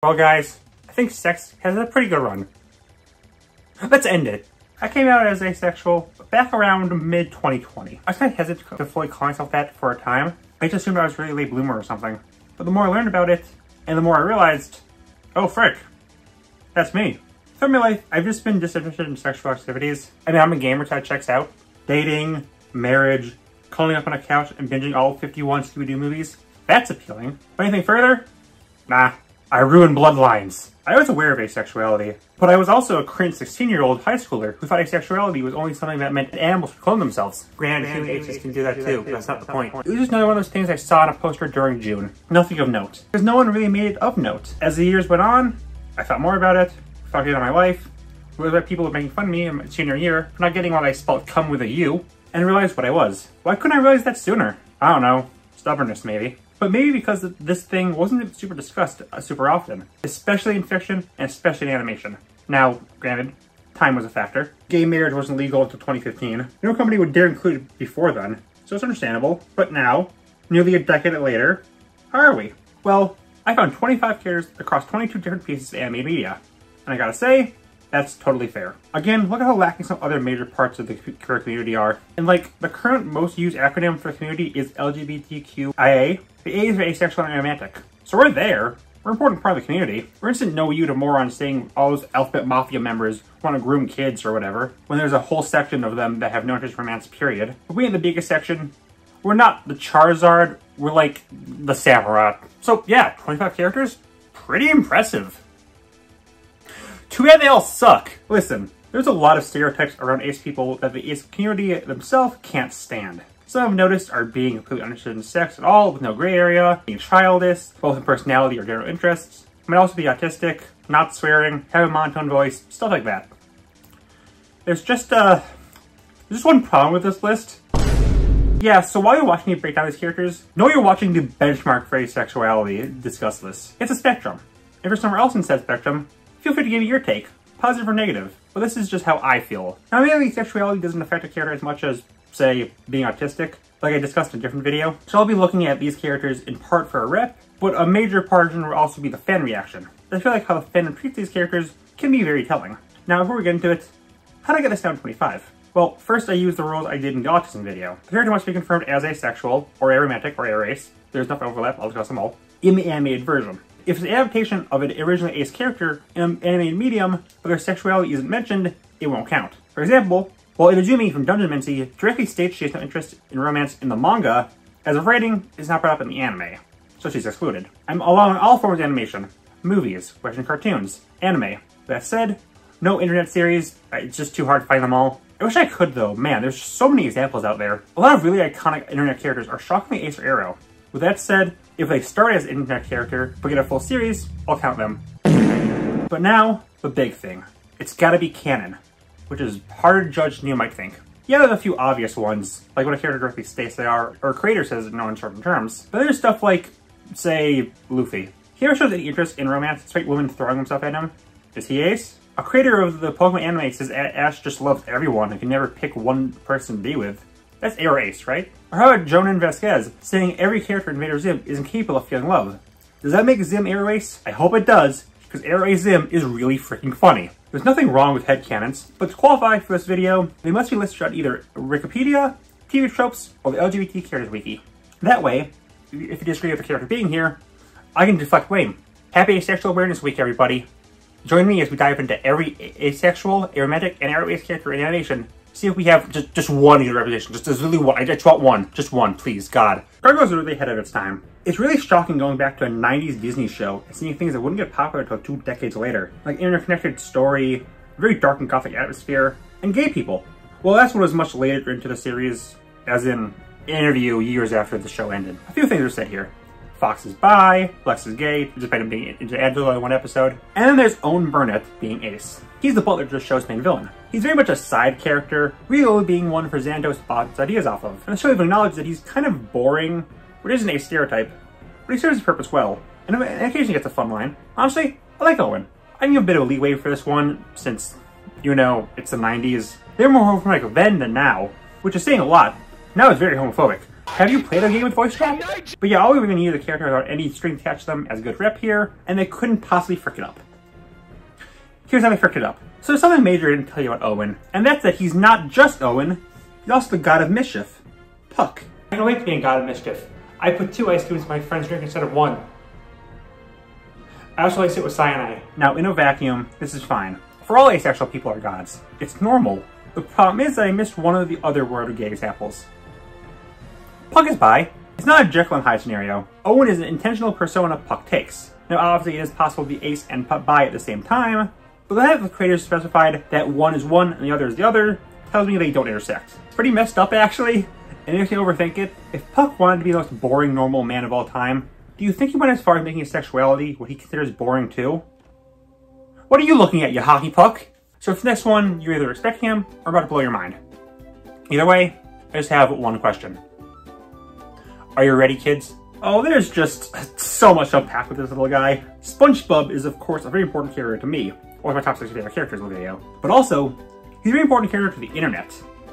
Well guys, I think sex has a pretty good run. Let's end it. I came out as asexual back around mid-2020. I was kind of hesitant to fully call myself that for a time. I just assumed I was really late bloomer or something. But the more I learned about it, and the more I realized, oh frick, that's me. Throughout my life, I've just been disinterested in sexual activities. I mean, I'm a gamer, so that checks out. Dating, marriage, curling up on a couch and binging all 51 Scooby-Doo movies, that's appealing. But anything further? Nah. I ruined bloodlines. I was aware of asexuality, but I was also a cringe 16-year-old high schooler who thought asexuality was only something that meant animals could clone themselves. Granted, human atheists can do that too, but that's not the point. It was just another one of those things I saw on a poster during June. Nothing of note. Because no one really made it of note. As the years went on, I thought more about it, thought about my life, realized that people were making fun of me in my senior year for not getting what I spelled come with a U, and realized what I was. Why couldn't I realize that sooner? I don't know. Stubbornness, maybe. But maybe because this thing wasn't super discussed super often, especially in fiction and especially in animation. Now, granted, time was a factor. Gay marriage wasn't legal until 2015. No company would dare include it before then, so it's understandable. But now, nearly a decade later, how are we? Well, I found 25 characters across 22 different pieces of animated media, and I gotta say, that's totally fair. Again, look at how lacking some other major parts of the queer community are. And like, the current most used acronym for the community is LGBTQIA. The A is for asexual and aromantic. So we're there. We're an important part of the community. We're instant no you to morons saying all those Alphabet Mafia members want to groom kids or whatever, when there's a whole section of them that have no interest in romance, period. But we in the biggest section, we're not the Charizard, we're like the Samurott. So yeah, 25 characters, pretty impressive. Too bad they all suck. Listen, there's a lot of stereotypes around ace people that the ace community themselves can't stand. Some I've noticed are being completely uninterested in sex at all with no gray area, being childish, both in personality or general interests, might also be autistic, not swearing, have a monotone voice, stuff like that. There's just one problem with this list. Yeah, so while you're watching me break down these characters, know you're watching the benchmark for asexuality discuss this. It's a spectrum. If you're somewhere else in said spectrum, feel free to give me your take, positive or negative. But this is just how I feel. Now maybe sexuality doesn't affect a character as much as, say, being autistic, like I discussed in a different video. So I'll be looking at these characters in part for a rep, but a major portion will also be the fan reaction. I feel like how the fandom treats these characters can be very telling. Now before we get into it, how did I get this down to 25? Well, first I used the rules I did in the autism video. The character must be confirmed as asexual, or aromantic, or arace. There's enough overlap, I'll discuss them all, in the animated version. If it's an adaptation of an originally ace character in an animated medium, but their sexuality isn't mentioned, it won't count. For example, while Inazumi from Dungeon Mencey directly states she has no interest in romance in the manga, as of writing, it's not brought up in the anime, so she's excluded. I'm allowing all forms of animation, movies, Western cartoons, anime. That said, no internet series, it's just too hard to find them all. I wish I could though, man, there's so many examples out there. A lot of really iconic internet characters are shockingly ace or arrow. With that said, if they start as an internet character but get a full series, I'll count them. But now, the big thing. It's gotta be canon, which is harder to judge than you might think. Yeah, there's a few obvious ones, like when a character directly states they are, or a creator says it in no uncertain terms. But there's stuff like, say, Luffy. He ever shows any interest in romance despite women throwing themselves at him? Is he ace? A creator of the Pokemon anime says Ash just loves everyone and can never pick one person to be with. That's A or ace, right? Or how about Jonan Vasquez saying every character in Invader Zim isn't capable of feeling love? Does that make Zim A or ace? I hope it does, because A or ace Zim is really freaking funny. There's nothing wrong with headcanons, but to qualify for this video, they must be listed on either Wikipedia, TV Tropes, or the LGBT Characters Wiki. That way, if you disagree with the character being here, I can deflect blame. Happy Asexual Awareness Week, everybody! Join me as we dive into every asexual, aromantic, and aroace character in animation. See if we have just one in the representation. Just really one. I just want one. Just one, please, God. Gargoyles are really ahead of its time. It's really shocking going back to a 90s Disney show and seeing things that wouldn't get popular until 2 decades later. Like interconnected story, very dark and gothic atmosphere, and gay people. Well, that's what was much later into the series, as in an interview years after the show ended. A few things are said here. Fox is bi, Lex is gay, despite him being into Angela in one episode. And then there's Owen Burnett being ace. He's the butler to the show's main villain. He's very much a side character, really only being one for Xandos to bounce ideas off of. And the show even acknowledged that he's kind of boring, which isn't a stereotype, but he serves his purpose well. And occasionally gets a fun line. Honestly, I like Owen. I give him a bit of a leeway for this one, since, you know, it's the 90s. They were more homophobic then than now, which is saying a lot. Now it's very homophobic. Have you played a game with voice chat? But yeah, all we really need is a character without any string attached to them as a good rep here, and they couldn't possibly frick it up. Here's how they fricked it up. So there's something major I didn't tell you about Owen, and that's that he's not just Owen, he's also the god of mischief, Puck. I can relate to being god of mischief. I put 2 ice cubes in my friend's drink instead of 1. I also lace it with cyanide. Now, in a vacuum, this is fine. For all asexual people are gods. It's normal. The problem is that I missed one of the other World of Gay examples. Puck is bi. It's not a Jekyll and Hyde scenario. Owen is an intentional persona Puck takes. Now, obviously, it is possible to be ace and bi at the same time, but the fact that the creators specified that one is one and the other is the other tells me they don't intersect. It's pretty messed up, actually, and it makes me overthink it. If Puck wanted to be the most boring normal man of all time, do you think he went as far as making his sexuality what he considers boring too? What are you looking at, you hockey puck? So for the next one, you're either expecting him or about to blow your mind. Either way, I just have one question. Are you ready, kids? Oh, there's just so much to unpack with this little guy. SpongeBob is, of course, a very important character to me. One of my top 6 favorite characters in the video. But also, he's a very important character to the internet.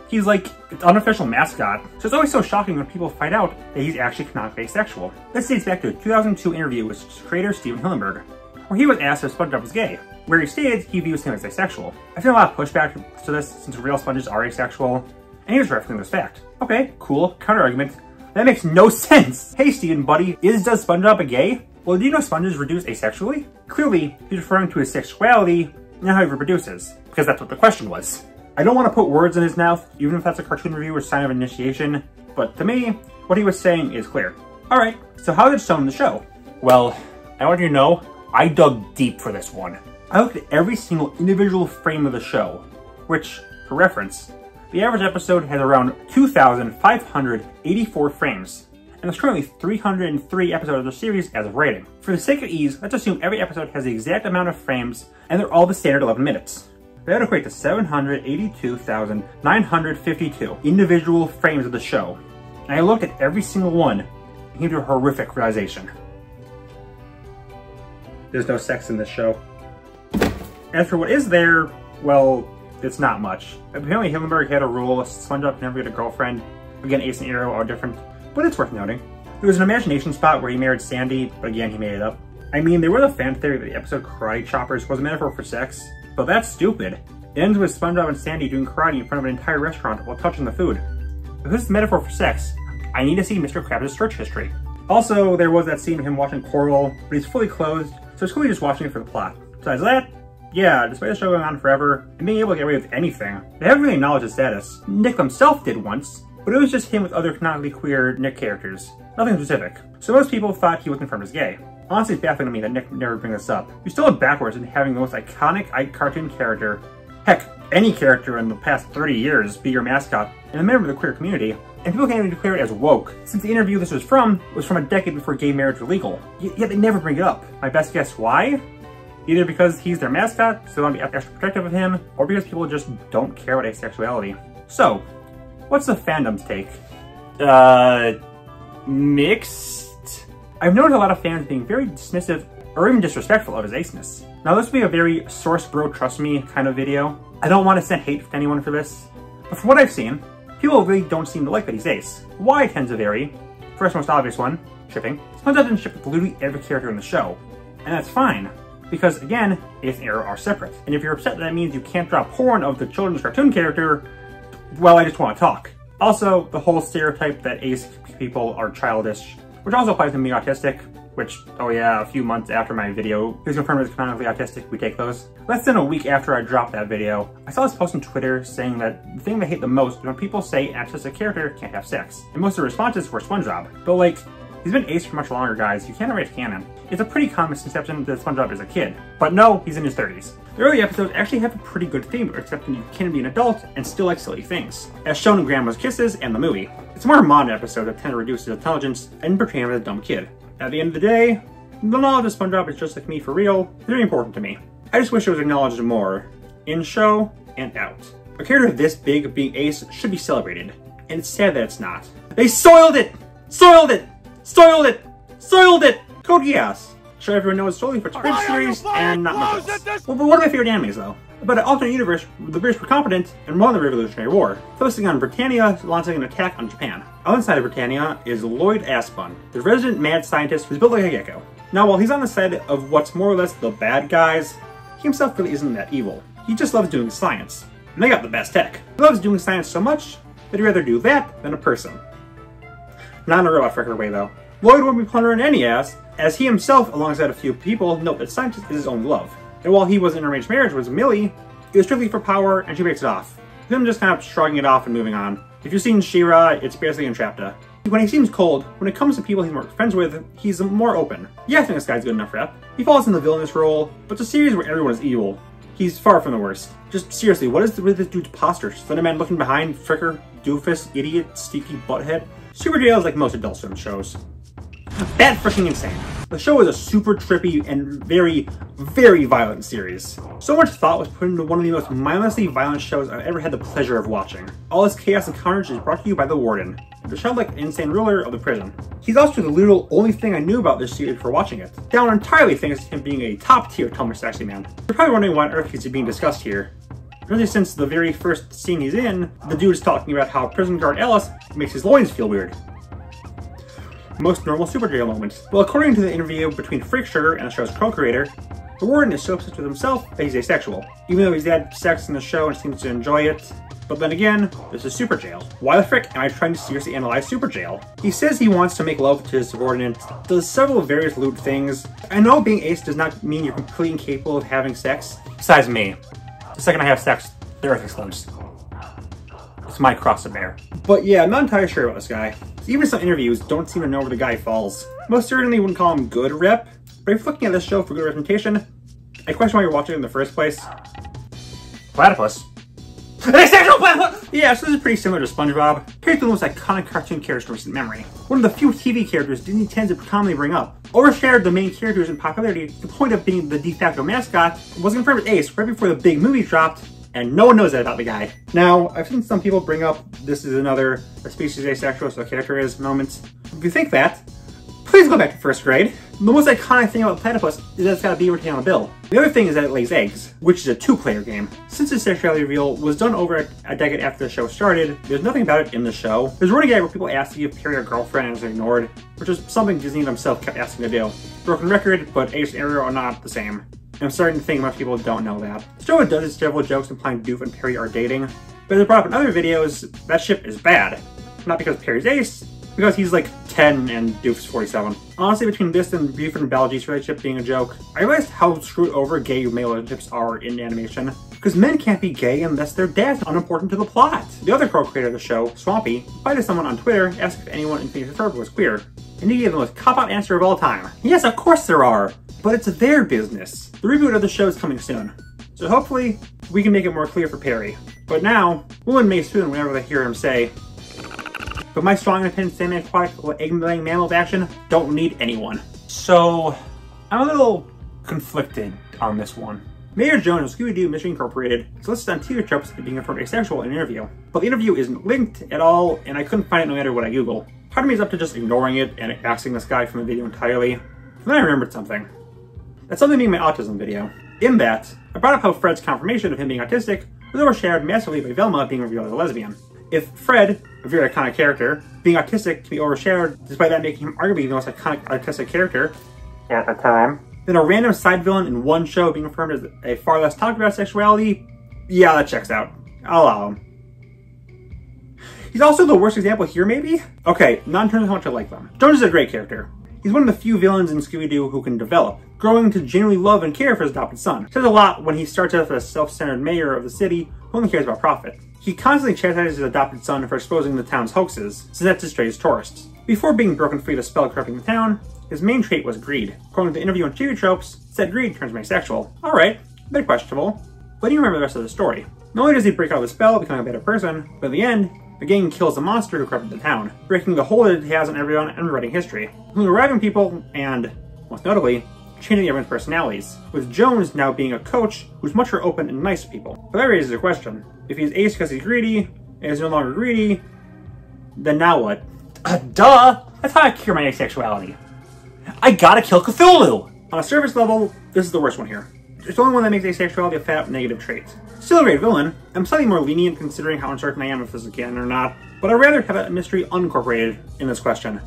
He's like its unofficial mascot, so it's always so shocking when people find out that he's actually canonically asexual. This dates back to a 2002 interview with creator Steven Hillenburg, where he was asked if SpongeBob was gay, where he stated he views him as asexual. I've seen a lot of pushback to this since real sponges are asexual, and he was referencing this fact. Okay, cool, counter-argument. That makes no sense! Hey Steven, buddy, does SpongeBob a gay? Well, do you know sponges reduce asexually? Clearly, he's referring to his sexuality, not how he reproduces, because that's what the question was. I don't want to put words in his mouth, even if that's a cartoon review or sign of initiation, but to me, what he was saying is clear. Alright, so how is it shown in the show? Well, I want you to know, I dug deep for this one. I looked at every single individual frame of the show, which, for reference, the average episode has around 2,584 frames, and there's currently 303 episodes of the series as of rating. For the sake of ease, let's assume every episode has the exact amount of frames, and they're all the standard 11 minutes. That would equate to 782,952 individual frames of the show. And I looked at every single one and came to a horrific realization. There's no sex in this show. As for what is there, well, it's not much. Apparently Hillenburg had a rule, SpongeBob never get a girlfriend. Again, Ace and Arrow are different, but it's worth noting. There was an imagination spot where he married Sandy, but again, he made it up. I mean, there was a fan theory that the episode Karate Choppers was a metaphor for sex, but that's stupid. It ends with SpongeBob and Sandy doing karate in front of an entire restaurant while touching the food. If this is a metaphor for sex, I need to see Mr. Krabs' search history. Also, there was that scene of him watching Coral, but he's fully clothed, so it's clearly just watching it for the plot. Besides that, yeah, despite the show going on forever and being able to get away with anything, they haven't really acknowledged his status. Nick himself did once, but it was just him with other canonically queer Nick characters. Nothing specific. So most people thought he was confirmed as gay. Honestly, it's baffling to me that Nick never brings this up. You're still backwards in having the most iconic cartoon character, heck, any character in the past 30 years, be your mascot and a member of the queer community, and people can't even declare it as woke, since the interview this was from a decade before gay marriage was legal. Yet they never bring it up. My best guess why? Either because he's their mascot, so they want to be extra protective of him, or because people just don't care about asexuality. So, what's the fandom's take? Mixed? I've noticed a lot of fans being very dismissive or even disrespectful of his aceness. Now this would be a very source bro trust me kind of video. I don't want to send hate to anyone for this, but from what I've seen, people really don't seem to like that he's ace. Why tends to vary. First most obvious one, shipping. SpongeBob doesn't ship with literally every character in the show, and that's fine. Because again, Ace and Arrow are separate. And if you're upset that means you can't drop porn of the children's cartoon character, well, I just want to talk. Also, the whole stereotype that Ace people are childish, which also applies to me autistic, which, oh yeah, a few months after my video, he was confirmed as canonically autistic, we take those. Less than a week after I dropped that video, I saw this post on Twitter saying that the thing they hate the most is when people say an autistic character can't have sex. And most of the responses were SpongeBob. But like, he's been Ace for much longer, guys. You can't erase canon. It's a pretty common misconception that SpongeBob is a kid. But no, he's in his 30s. The early episodes actually have a pretty good theme, except that you can be an adult and still like silly things, as shown in Grandma's Kisses and the movie. It's a more modern episode that tend to reduce his intelligence and portray him as a dumb kid. At the end of the day, the knowledge of SpongeBob is just like me for real. It's very important to me. I just wish it was acknowledged more, in show and out. A character this big being Ace should be celebrated, and it's sad that it's not. They soiled it! Soiled it! Soiled it! Soiled it! Code Geass. Sure, everyone knows solely for its Bridge series and not much else. Well, but what are my favorite animes though? about an alternate universe where the British were competent and won the Revolutionary War, focusing on Britannia launching an attack on Japan. On the side of Britannia is Lloyd Aspun, the resident mad scientist who's built like a gecko. Now, while he's on the side of what's more or less the bad guys, he himself really isn't that evil. He just loves doing science. And they got the best tech. He loves doing science so much that he'd rather do that than a person. Not in a robot fricker way, though. Lloyd won't be plundering any ass, as he himself, alongside a few people, note that science is his only love. And while he was in an arranged marriage with Millie, it was strictly for power, and she breaks it off. Him just kind of shrugging it off and moving on. If you've seen She-Ra, it's basically Entrapta. When he seems cold, when it comes to people he's more friends with, he's more open. Yeah, I think this guy's good enough rep. He falls in the villainous role, but it's a series where everyone is evil. He's far from the worst. Just seriously, what is with this dude's posture? Slenderman looking behind, fricker, doofus, idiot, sneaky butthead. Super Jail is like most adult swim shows. That freaking insane. The show is a super trippy and very, very violent series. So much thought was put into one of the most mindlessly violent shows I've ever had the pleasure of watching. All this chaos and carnage is brought to you by the Warden, the childlike insane ruler of the prison. He's also the literal only thing I knew about this series before watching it, down entirely thanks to him being a top-tier Tumblr sexy man. You're probably wondering why on earth he's being discussed here. Really, since the very first scene he's in, the dude is talking about how prison guard Ellis makes his loins feel weird. Most normal Super Jail moments. Well, according to the interview between Freak Sugar and the show's co-creator, the Warden is so obsessed with himself that he's asexual, even though he's had sex in the show and seems to enjoy it. But then again, this is Super Jail. Why the frick am I trying to seriously analyze Super Jail? He says he wants to make love to his subordinate, does several various lewd things. I know being ace does not mean you're completely incapable of having sex. Besides me. The second I have sex, the earth explodes. It's my cross to bear. But yeah, I'm not entirely sure about this guy. Even some interviews don't seem to know where the guy falls. Most certainly wouldn't call him good rep, but if you're looking at this show for good representation, I question why you're watching it in the first place. Platypus? An asexual platypus! Yeah, so this is pretty similar to SpongeBob. Here's the most iconic cartoon character in recent memory. One of the few TV characters Disney tends to commonly bring up. Overshadowed the main characters in popularity to the point of being the de facto mascot, was confirmed as Ace right before the big movie dropped, and no one knows that about the guy. Now, I've seen some people bring up this is another a species asexual, so the character is moments. If you think that, please go back to first grade. The most iconic thing about Platypus is that it's got a beaver tail on a bill. The other thing is that it lays eggs, which is a two-player game. Since its sexuality reveal was done over a decade after the show started, there's nothing about it in the show. There's a running gag where people ask to give Perry a girlfriend and it's ignored, which is something Disney themselves kept asking to do. Broken record, but Ace and Ariel are not the same. I'm starting to think most people don't know that. The show does its several jokes implying Doof and Perry are dating, but as I brought up in other videos, that ship is bad. Not because Perry's Ace, because he's like 10 and Doof's 47. Honestly, between this and Buford and Baljeet's relationship being a joke, I realized how screwed over gay male relationships are in animation. Because men can't be gay unless their dad's unimportant to the plot. The other co-creator of the show, Swampy, invited someone on Twitter asked if anyone in Phineas and Ferb was queer, and he gave the most cop-out answer of all time. Yes, of course there are, but it's their business. The reboot of the show is coming soon, so hopefully we can make it more clear for Perry. But now, women may soon whenever they hear him say, but my strong independent standing aquatic egg-laying mammal of action don't need anyone. So, I'm a little conflicted on this one. Mayor Jones of Scooby-Doo Mystery Incorporated is listed on TV tropes as being confirmed asexual in an interview. But the interview isn't linked at all, and I couldn't find it no matter what I Google. Part of me is up to just ignoring it and axing this guy from the video entirely. And then I remembered something. That's something being my autism video. In that, I brought up how Fred's confirmation of him being autistic was overshadowed massively by Velma being revealed as a lesbian. If Fred, a very iconic character, being autistic can be overshadowed despite that making him arguably the most iconic autistic character at the time, then a random side villain in one show being confirmed as a far less talked about sexuality, yeah, that checks out. I'll allow him. He's also the worst example here, maybe? Okay, not in terms of how much I like them. Jones is a great character. He's one of the few villains in Scooby-Doo who can develop, growing to genuinely love and care for his adopted son. It says a lot when he starts out as a self-centered mayor of the city who only cares about profit. He constantly chastises his adopted son for exposing the town's hoaxes, since that's his straight tourists. Before being broken free of the spell corrupting the town, his main trait was greed. According to the interview on TV Tropes, said greed turns him asexual. Alright, a bit questionable, but you remember the rest of the story. Not only does he break out of the spell, becoming a better person, but in the end, the gang kills the monster who corrupted the town, breaking the hold it has on everyone and rewriting history, including reviving people and, most notably, changing everyone's personalities, with Jones now being a coach who's much more open and nice to people. But that raises a question. If he's ace because he's greedy, and is no longer greedy, then now what? Duh! That's how I cure my asexuality. I gotta kill Cthulhu! On a surface level, this is the worst one here. It's the only one that makes asexuality a fat negative trait. Still a great villain. I'm slightly more lenient considering how uncertain I am if this is canon or not, but I'd rather have a mystery unincorporated in this question.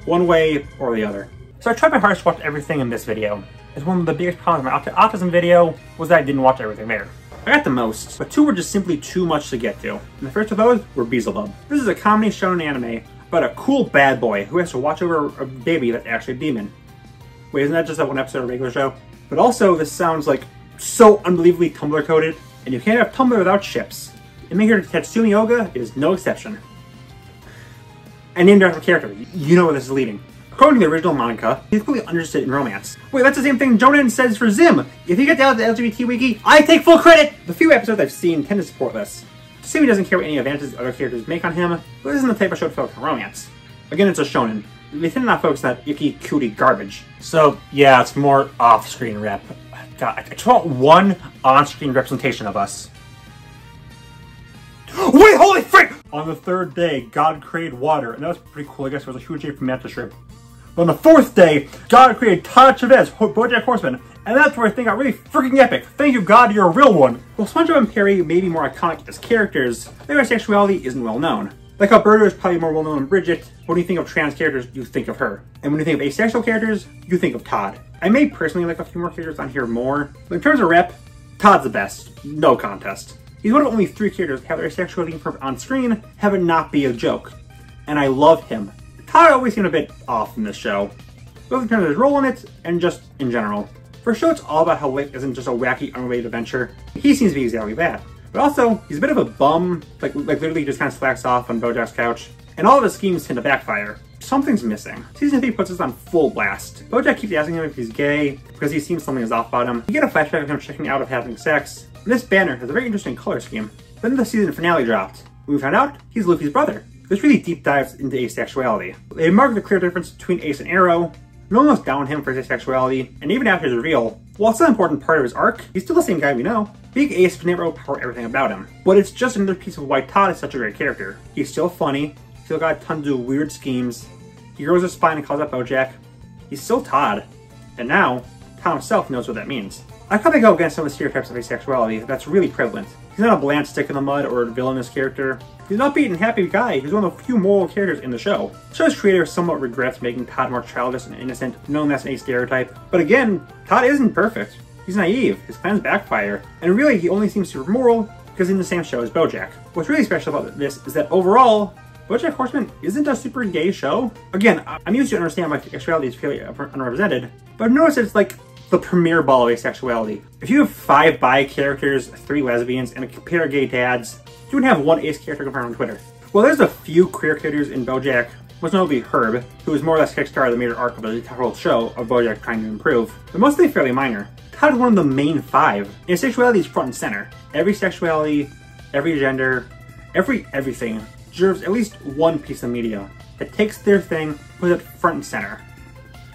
One way or the other. So I tried my hardest to watch everything in this video. As one of the biggest problems with my autism video was that I didn't watch everything there. I got the most, but two were just simply too much to get to. And the first of those were Beelzebub. This is a comedy shonen anime about a cool bad boy who has to watch over a baby that's actually a demon. Wait, isn't that just that one episode of a regular show? But also, this sounds like so unbelievably Tumblr coded, and you can't have Tumblr without ships. And maker Tatsumi Oga is no exception. And named after a character, you know where this is leading. According to the original manga, he's completely uninterested in romance. Wait, that's the same thing Jonan says for Zim. If you get down to the LGBT wiki, I take full credit! The few episodes I've seen tend to support this. Tatsumi doesn't care what any advances other characters make on him, but this isn't the type of show to focus on romance. Again, it's a shonen. They tend to not focus on that icky, cutie garbage. So, yeah, it's more off-screen rep. God, I just want one on-screen representation of us. Wait, holy frick! On the third day, God created water, and that was pretty cool. I guess it was a huge day for Mantis Shrimp. But on the fourth day, God created Todd Chavez, BoJack Horseman, and that's where things got really freaking epic. Thank you, God, you're a real one. While SpongeBob and Perry may be more iconic as characters, their sexuality isn't well known. Like Alberto is probably more well known than Bridget, when you think of trans characters, you think of her. And when you think of asexual characters, you think of Todd. I may personally like a few more characters on here more, but in terms of rep, Todd's the best. No contest. He's one of only 3 characters to have their sexuality on screen, have it not be a joke. And I love him. Todd always seemed a bit off in this show, both in terms of his role in it, and just in general. For a show it's all about how life isn't just a wacky, unrelated adventure, he seems to be exactly that. But also, he's a bit of a bum, like literally just kind of slacks off on Bojack's couch, and all of his schemes tend to backfire. Something's missing. Season 3 puts us on full blast. Bojack keeps asking him if he's gay, because he seems something is off about him. You get a flashback of him checking out of having sex, and this banner has a very interesting color scheme. Then the season finale dropped. We found out he's Luffy's brother. This really deep dives into asexuality. They mark the clear difference between Ace and Arrow. No one looks down on him for his asexuality, and even after his reveal, while it's an important part of his arc, he's still the same guy we know. Big Ace can never overpower everything about him, but it's just another piece of why Todd is such a great character. He's still funny, still got tons of weird schemes, he grows his spine and calls out Bojack. He's still Todd, and now, Todd himself knows what that means. I kind of go against some of the stereotypes of asexuality that's really prevalent. He's not a bland stick in the mud or a villainous character. He's an upbeat and happy guy who's one of the few moral characters in the show. The show's creator somewhat regrets making Todd more childish and innocent, knowing that's an stereotype. But again, Todd isn't perfect. He's naive, his plans backfire, and really he only seems super moral because he's in the same show as Bojack. What's really special about this is that overall, BoJack Horseman isn't a super gay show. Again, I'm used to understand why sexuality is fairly underrepresented, but I've noticed it's like the premier ball of asexuality. If you have 5 bi characters, 3 lesbians, and a pair of gay dads, you would have 1 ace character confirmed on Twitter. Well, there's a few queer characters in BoJack, most notably Herb, who is more or less kickstarted the major arc of the whole show of BoJack trying to improve, but mostly fairly minor. Todd is one of the main 5, and sexuality is front and center. Every sexuality, every gender, everything deserves at least one piece of media that takes their thing, puts it front and center.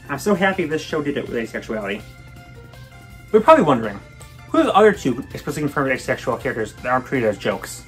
I'm so happy this show did it with asexuality. You're probably wondering, who are the other 2 explicitly confirmed asexual characters that aren't treated as jokes?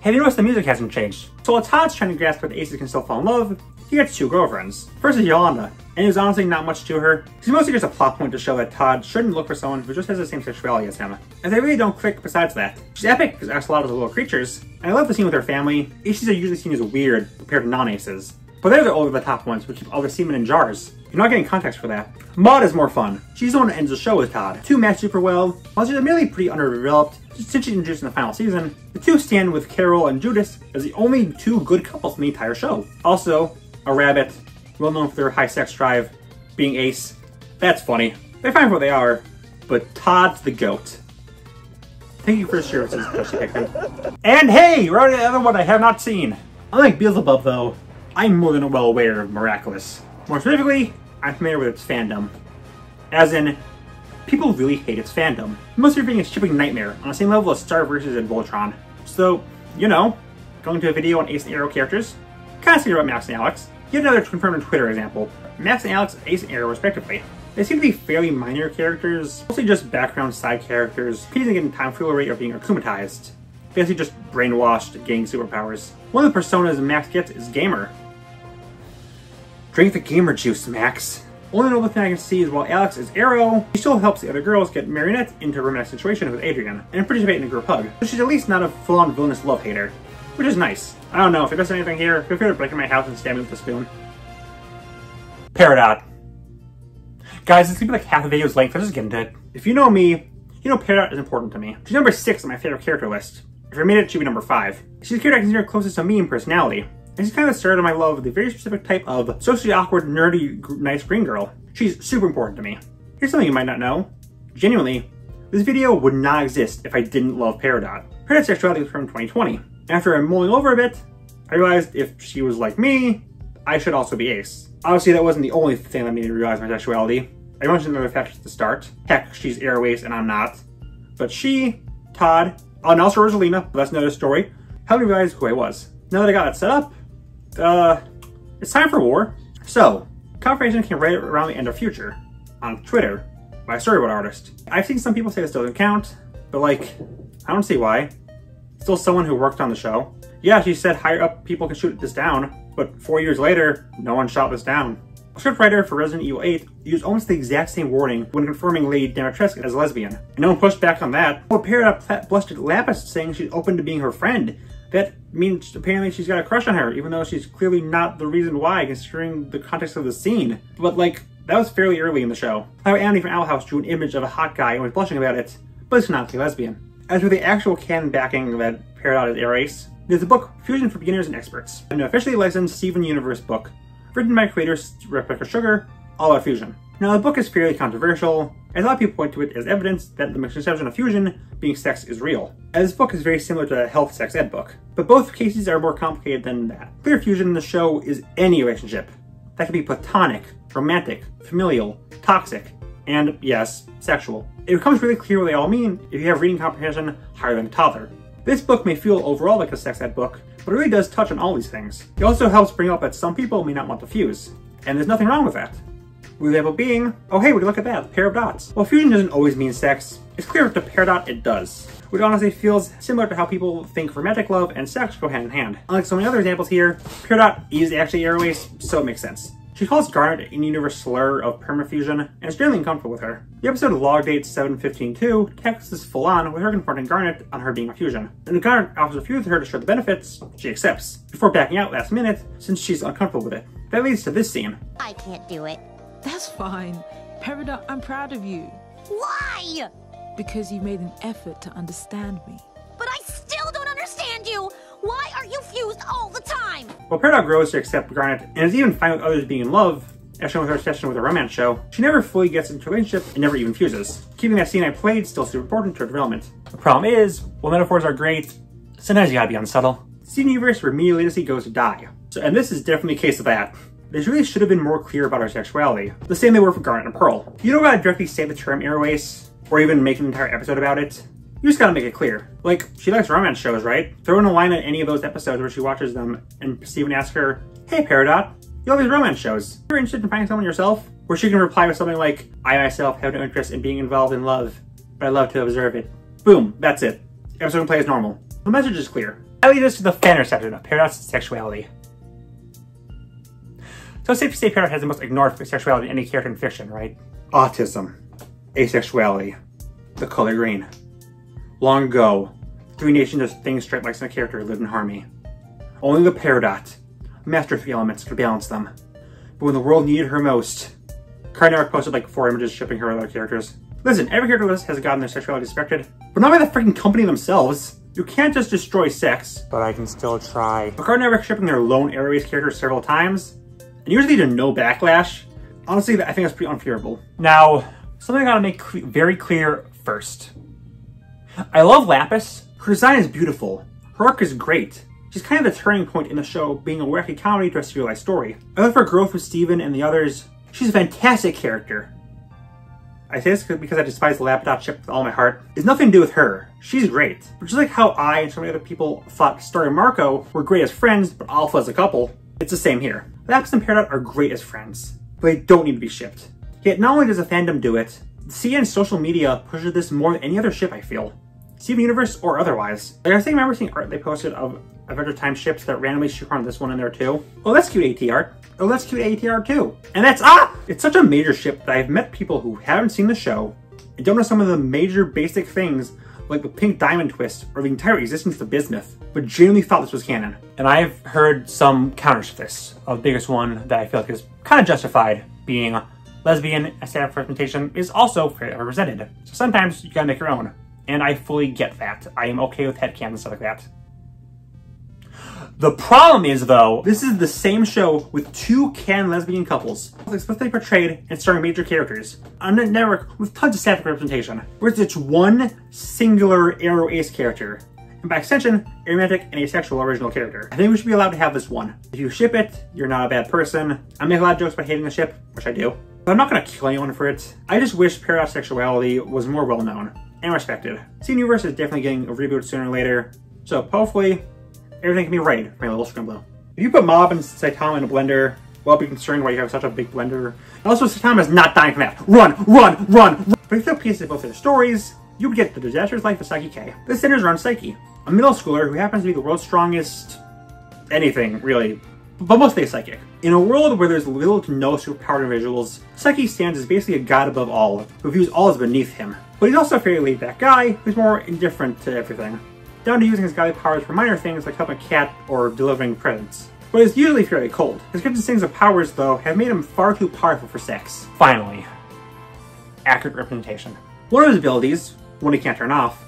Have you noticed the music hasn't changed? So while Todd's trying to grasp that Aces can still fall in love, he gets 2 girlfriends. First is Yolanda, and there's honestly not much to her. She's mostly just a plot point to show that Todd shouldn't look for someone who just has the same sexuality as him, as they really don't click besides that. She's epic because Axolotl is a little creatures, and I love the scene with her family. Aces are usually seen as weird compared to non-aces, but they're the over-the-top ones who keep all their semen in jars. You're not getting context for that. Maud is more fun. She's the one that ends the show with Todd. 2 match super well, while she's admittedly pretty underdeveloped, since she's introduced in the final season. The 2 stand with Carol and Judas as the only 2 good couples in the entire show. Also, a rabbit, well known for their high sex drive, being Ace. That's funny. They're fine for what they are, but Todd's the GOAT. Thank you for the services, Josie Pickman. And hey, we're on to the other one I have not seen. Unlike Beelzebub though, I'm more than well aware of Miraculous. More specifically, I'm familiar with its fandom. As in, people really hate its fandom. Most of everything is shipping Nightmare on the same level as Star vs. and Voltron. So, you know, going to a video on Ace and Arrow characters, kind of about Max and Alex. Yet another confirmed on Twitter example. Max and Alex, Ace and Arrow respectively. They seem to be fairly minor characters, mostly just background side characters, competing in time rate or being akumatized. Basically just brainwashed, gaining superpowers. One of the personas Max gets is Gamer. Drink the gamer juice, Max. Only notable thing I can see is while Alex is Arrow, she still helps the other girls get Marionette into a romantic situation with Adrian, and participate in a group hug. So she's at least not a full-on villainous love hater, which is nice. I don't know, if you missed anything here, feel free to break in my house and stab me with a spoon. Peridot. Guys, it's gonna be like half the video's length, let's just get into it. If you know me, you know Peridot is important to me. She's number 6 on my favorite character list. If I made it, she'd be number 5. She's the character I consider closest to me in personality. And she's kind of the start of my love of the very specific type of socially awkward, nerdy, nice green girl. She's super important to me. Here's something you might not know. Genuinely, this video would not exist if I didn't love Peridot. Peridot's sexuality was from 2020. After I'm mulling over a bit, I realized if she was like me, I should also be Ace. Obviously, that wasn't the only thing that made me realize my sexuality. I mentioned other factors at the start. Heck, she's Arrow Ace and I'm not. But she, Todd, and also Rosalina, but that's another story, helped me realize who I was. Now that I got that set up, it's time for war. So, confirmation came right around the end of Future on Twitter by a storyboard artist. I've seen some people say this doesn't count, but like, I don't see why. Still someone who worked on the show. Yeah, she said higher up people can shoot this down, but 4 years later, no one shot this down. A scriptwriter for Resident Evil 8 used almost the exact same wording when confirming Lady Dimitrescu as a lesbian. And no one pushed back on that. Well, Peridot blustered Lapis saying she's open to being her friend. That means apparently she's got a crush on her, even though she's clearly not the reason why, considering the context of the scene. But like, that was fairly early in the show. How Andy from Owl House drew an image of a hot guy and was blushing about it, but it's not a lesbian. As for the actual canon backing that Peridot is Arrow Ace, there's a book, Fusion for Beginners and Experts, an officially licensed Steven Universe book, written by creators Rebecca Sugar, all about fusion. Now, the book is fairly controversial, as a lot of people point to it as evidence that the misconception of fusion being sex is real, as this book is very similar to a health sex ed book. But both cases are more complicated than that. Clear fusion in the show is any relationship. That can be platonic, romantic, familial, toxic, and yes, sexual. It becomes really clear what they all mean if you have reading comprehension higher than a toddler. This book may feel overall like a sex ed book, but it really does touch on all these things. It also helps bring up that some people may not want to fuse, and there's nothing wrong with that. With the example being, oh hey, would you look at that, a pair of dots. Well, fusion doesn't always mean sex. It's clear with the Peridot it does, which honestly feels similar to how people think romantic love and sex go hand in hand. Unlike so many other examples here, Peridot is actually Arrow Ace, so it makes sense. She calls Garnet an in-universe slur of permafusion, and is generally uncomfortable with her. The episode log date 7/15/2 text is full on with her confronting Garnet on her being a fusion. And when Garnet offers to fuse with her to show the benefits, she accepts, before backing out last minute since she's uncomfortable with it. That leads to this scene. I can't do it. That's fine. Peridot, I'm proud of you. Why? Because you made an effort to understand me. But I still don't understand you! Why are you fused all the time? While Peridot grows to accept Garnet and is even fine with others being in love, as shown with her obsession with a romance show, she never fully gets into a relationship and never even fuses. Keeping that scene I played still super important to her development. The problem is, while metaphors are great, sometimes you gotta be unsubtle. Steven Universe where Mia Lacey goes to die. And this is definitely a case of that. They really should have been more clear about her sexuality, the same they were for Garnet and Pearl. You don't gotta directly say the term Arrow Ace, or even make an entire episode about it. You just gotta make it clear. Like, she likes romance shows, right? Throw in a line in any of those episodes where she watches them, and Steven asks her, hey Peridot, you love these romance shows. You're interested in finding someone yourself? Where she can reply with something like, I myself have no interest in being involved in love, but I love to observe it. Boom, that's it. Episode can play as normal. The message is clear. That leads us to the fan reception of Peridot's sexuality. So it's safe to say Peridot has the most ignored sexuality in any character in fiction, right? Autism. Asexuality. The color green. Long ago, 3 nations of things striped like a character lived in harmony. Only the Peridot, master of the elements, could balance them. But when the world needed her most, Cardinark posted like 4 images shipping her with other characters. Listen, every character list has gotten their sexuality respected, but not by the freaking company themselves. You can't just destroy sex. But I can still try. But Cardinark shipping their lone Arrow Ace characters several times, and usually to no backlash. Honestly, I think that's pretty unfavorable. Now, something I gotta make very clear first. I love Lapis. Her design is beautiful. Her arc is great. She's kind of the turning point in the show, being a wacky comedy to a serialized story. I love her growth with Steven and the others. She's a fantastic character. I say this because I despise the Lapidot ship with all my heart. It's nothing to do with her. She's great. But just like how I and so many other people thought Star and Marco were great as friends, but alpha as a couple, it's the same here. Lapis and Peridot are great as friends, but they don't need to be shipped. Yet not only does the fandom do it, CN's social media pushes this more than any other ship, I feel. Steven Universe or otherwise. Like I think I remember seeing art they posted of Adventure Time ships that randomly shoehorn this one in there too. Oh, that's cute ATR. Oh, that's cute ATR too. And that's, it's such a major ship that I've met people who haven't seen the show and don't know some of the major basic things like the Pink Diamond twist or the entire existence of bismuth, but genuinely thought this was canon. And I've heard some counters to this. The biggest one that I feel like is kind of justified being lesbian aesthetic representation is also fairly represented. So sometimes you gotta make your own. And I fully get that. I am okay with headcanon and stuff like that. The problem is, though, this is the same show with two canon lesbian couples, explicitly portrayed and starring major characters, on a network with tons of sapphic representation, where it's one singular Arrow Ace character, and by extension, a romantic and asexual original character. I think we should be allowed to have this one. If you ship it, you're not a bad person. I make a lot of jokes about hating the ship, which I do, but I'm not gonna kill anyone for it. I just wish Paradox sexuality was more well known and respected. Steven Universe is definitely getting a reboot sooner or later, so hopefully everything can be right for my little Scrimblow. If you put Mob and Saitama in a blender, well, be concerned why you have such a big blender. And also, Saitama is not dying from that. Run, run, run, run! But if you throw pieces of both their stories, you would get the disastrous life of Psyche K. This centers around Psyche, a middle schooler who happens to be the world's strongest anything, really, but mostly a psychic. In a world where there's little to no superpowered individuals, Psyche stands as basically a god above all, who views all as beneath him. But he's also a fairly laid-back guy who's more indifferent to everything, down to using his godly powers for minor things like helping a cat or delivering presents. But he's usually fairly cold. His gifted things of powers, though, have made him far too powerful for sex. Finally, accurate representation. One of his abilities, one he can't turn off,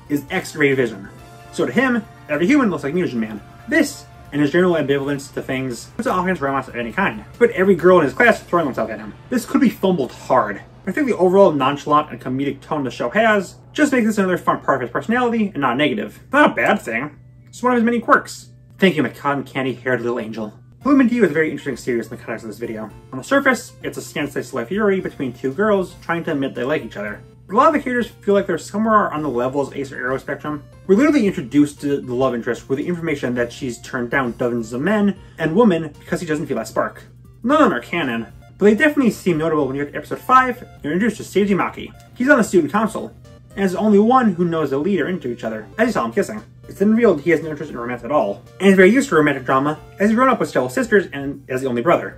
is X-ray vision. So to him, every human looks like Musion Man. This, and his general ambivalence to things, puts an offense romance of any kind. But every girl in his class is throwing themselves at him. This could be fumbled hard. I think the overall nonchalant and comedic tone the show has just makes this another fun part of his personality and not a negative. Not a bad thing. It's one of his many quirks. Thank you, my cotton candy-haired little angel. Bloom to You is a very interesting series in the context of this video. On the surface, it's a scant slice of life fury between two girls trying to admit they like each other. But a lot of the characters feel like they're somewhere on the levels of Ace or Arrow spectrum. We're literally introduced to the love interest with the information that she's turned down dozens of men and women because he doesn't feel that spark. None of them are canon, but they definitely seem notable when you get to episode 5, you're introduced to Seiji Maki. He's on the student council, and is the only one who knows the lead are into each other, as you saw him kissing. It's then revealed he has no interest in romance at all, and is very used to romantic drama, as he's grown up with several sisters and as the only brother.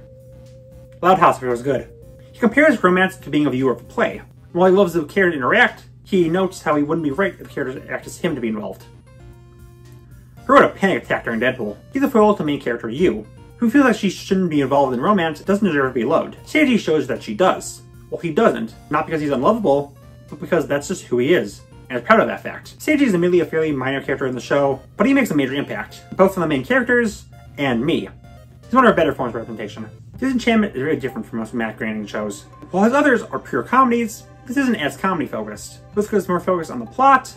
Loud House was good. He compares romance to being a viewer of a play. While he loves the characters to interact, he notes how he wouldn't be right if the characters act as him to be involved. Hirota panic attacked during Deadpool. He's a foil to main character Yu, who feels like she shouldn't be involved in romance, doesn't deserve to be loved. Seiji shows that she does. Well, he doesn't, not because he's unlovable, but because that's just who he is, and is proud of that fact. Seiji is admittedly a fairly minor character in the show, but he makes a major impact, both on the main characters and me. He's one of our better forms of representation. Disenchantment is very different from most romantic granting shows. While his others are pure comedies, this isn't as comedy focused. Both because it's more focused on the plot,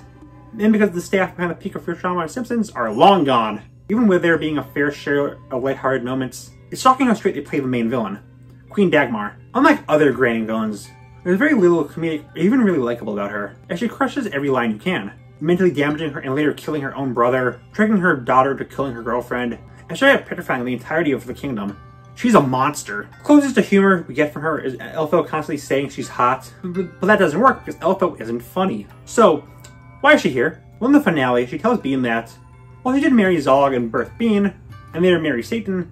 and because the staff behind the peak of Futurama and Simpsons are long gone. Even with there being a fair share of lighthearted moments, it's shocking how straight they play the main villain, Queen Dagmar. Unlike other granting villains, there's very little comedic or even really likable about her, as she crushes every line you can, mentally damaging her and later killing her own brother, tricking her daughter to killing her girlfriend, and straight up petrifying the entirety of the kingdom. She's a monster. Closest to humor we get from her is Elfo constantly saying she's hot, but that doesn't work because Elfo isn't funny. So, why is she here? Well, in the finale, she tells Bean that, while she did marry Zog and birth Bean, and later marry Satan,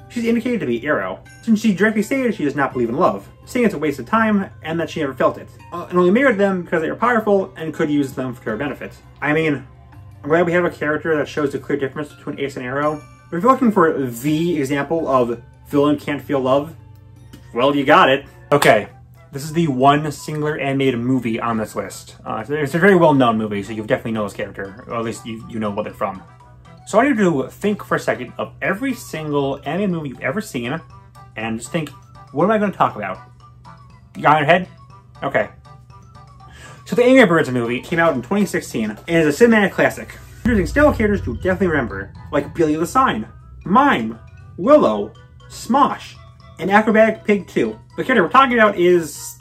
she's indicated to be Arrow, since she directly stated she does not believe in love, saying it's a waste of time and that she never felt it, and only married them because they are powerful and could use them for her benefit. I mean, I'm glad we have a character that shows the clear difference between Ace and Arrow, but if you're looking for the example of villain can't feel love, well, you got it. Okay, this is the one singular animated movie on this list. It's a very well-known movie, so you definitely know this character, or at least you know what they're from. So I want you to think for a second of every single animated movie you've ever seen, and just think, what am I going to talk about? You got it in your head? Okay. So the Angry Birds movie came out in 2016, and is a cinematic classic, introducing stellar characters you definitely remember, like Billy the Sign, Mime, Willow, Smosh, and Acrobatic Pig 2. The character we're talking about is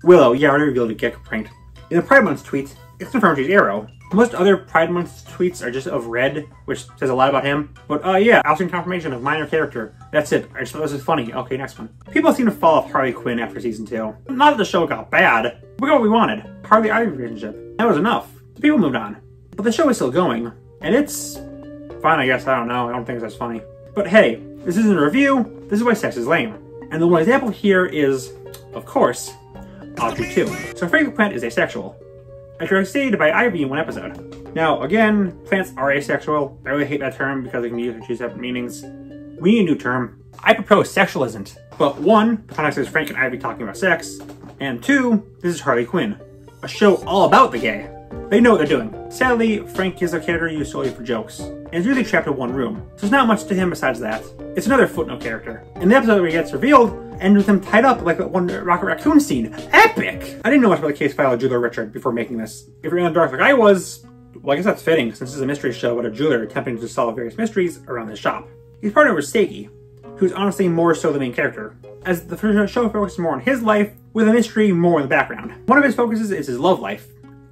Willow. Yeah, I already revealed a Gecko prank. In the Pride Month tweet, it's confirmed she's Arrow. Most other Pride Month tweets are just of Red, which says a lot about him. But yeah, Austin confirmation of minor character. That's it. I just thought this is funny. Okay, next one. People seem to fall off Harley Quinn after season 2. Not that the show got bad. We got what we wanted. Harley Ivy relationship. That was enough. The people moved on. But the show is still going, and it's Fine, I guess, I don't know. I don't think that's funny. But hey, this isn't a review, this is why sex is lame. And the one example here is, of course, Audrey 2. So Frank the Plant is asexual, as stated by Ivy in one episode. Now, again, plants are asexual. I really hate that term because it can be used for two separate meanings. We need a new term. I propose sexual isn't. But one, the context is Frank and Ivy talking about sex, and two, this is Harley Quinn, a show all about the gay. They know what they're doing. Sadly, Frank is a character used solely for jokes, and is really trapped in one room. So there's not much to him besides that. It's another footnote character. In the episode where he gets revealed, ends with him tied up like that one Rocket Raccoon scene. Epic! I didn't know much about the case file of Jeweler Richard before making this. If you're in the dark like I was, well, I guess that's fitting, since this is a mystery show about a jeweler attempting to solve various mysteries around his shop. He's partnered with Seiki, who's honestly more so the main character, as the show focuses more on his life, with a mystery more in the background. One of his focuses is his love life,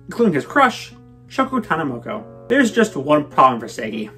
including his crush, Shoko Tanamoko. There's just one problem for Seiki.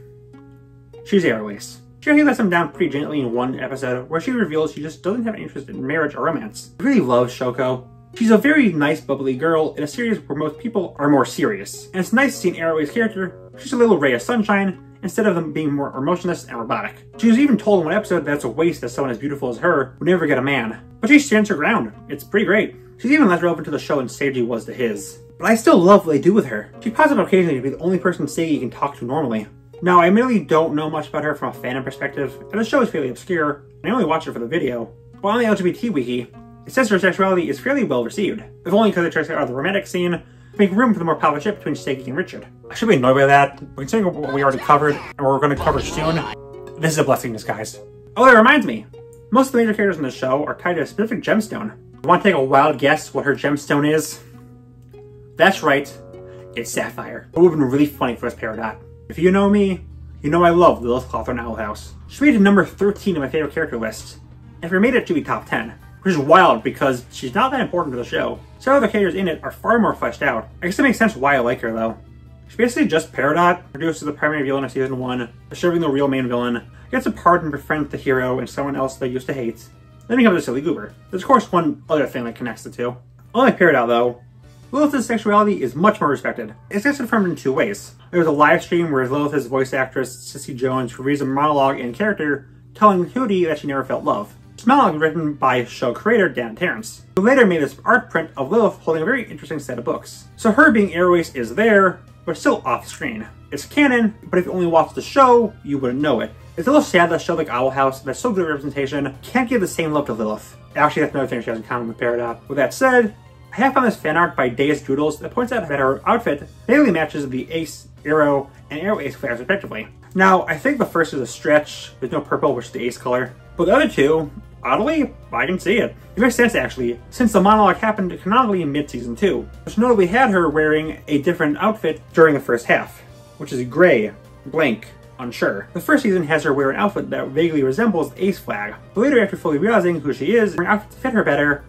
She's Airways. She lets him down pretty gently in one episode, where she reveals she just doesn't have an interest in marriage or romance. I really love Shoko. She's a very nice, bubbly girl in a series where most people are more serious. And it's nice to see an Airways character, she's a little ray of sunshine, instead of them being more emotionless and robotic. She was even told in one episode that it's a waste that someone as beautiful as her would never get a man. But she stands her ground. It's pretty great. She's even less relevant to the show than Seiji was to his. But I still love what they do with her. She pops up occasionally to be the only person Seiki can talk to normally. Now, I really don't know much about her from a fandom perspective, and the show is fairly obscure, and I only watched it for the video. But on the LGBT wiki, it says her sexuality is fairly well received, if only because it tries out of the romantic scene to make room for the more powerful ship between Seiki and Richard. I should be annoyed by that, but considering what we already covered, and what we're going to cover soon, this is a blessing in disguise. Oh, that reminds me, most of the major characters in the show are tied to a specific gemstone. Want to take a wild guess what her gemstone is? That's right, it's Sapphire. It would have been really funny for us Peridot. If you know me, you know I love Lilith Cawthorn Owlhouse. She made it number 13 on my favorite character list, and if we made it to be top 10, which is wild because she's not that important to the show. Several other characters in it are far more fleshed out. I guess it makes sense why I like her though. She's basically just Peridot, introduced as the primary villain of season 1, serving the real main villain, gets a pardon, befriends the hero and someone else they used to hate, then becomes a silly goober. There's of course one other thing that connects the two. Unlike Peridot though, Lilith's sexuality is much more respected. It gets confirmed in two ways. There was a live stream where Lilith's voice actress, Cissy Jones, reads a monologue in character telling Hootie that she never felt love. This monologue was written by show creator Dan Terrence, who later made this art print of Lilith holding a very interesting set of books. So her being Airways is there, but still off screen. It's canon, but if you only watch the show, you wouldn't know it. It's a little sad that a show like Owl House, that's so good at representation, can't give the same love to Lilith. Actually, that's another thing she has in common with Peridot. With that said, I have found this fan art by Deus Doodles that points out that her outfit barely matches the Ace, Arrow, and Arrow Ace flares respectively. Now, I think the first is a stretch, with no purple, which is the Ace color, but the other two, oddly, I can see it. It makes sense actually, since the monologue happened canonically in mid-season 2, which notably had her wearing a different outfit during the first half, which is gray, blank, unsure. The first season has her wear an outfit that vaguely resembles the Ace flag, but later after fully realizing who she is, her outfit to fit her better.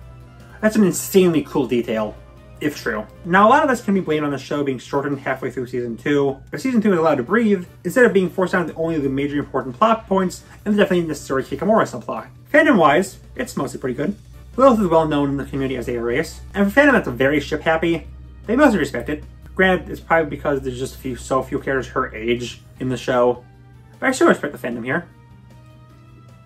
That's an insanely cool detail, if true. Now, a lot of this can be blamed on the show being shortened halfway through season 2, but season 2 is allowed to breathe, instead of being forced down to only the major important plot points and the definitely necessary Kikamura subplot. Fandom-wise, it's mostly pretty good. Lilith is well known in the community as a race, and for fandom that's very ship-happy, they mostly respect it. Granted, it's probably because there's just so few characters her age in the show, but I still respect the fandom here.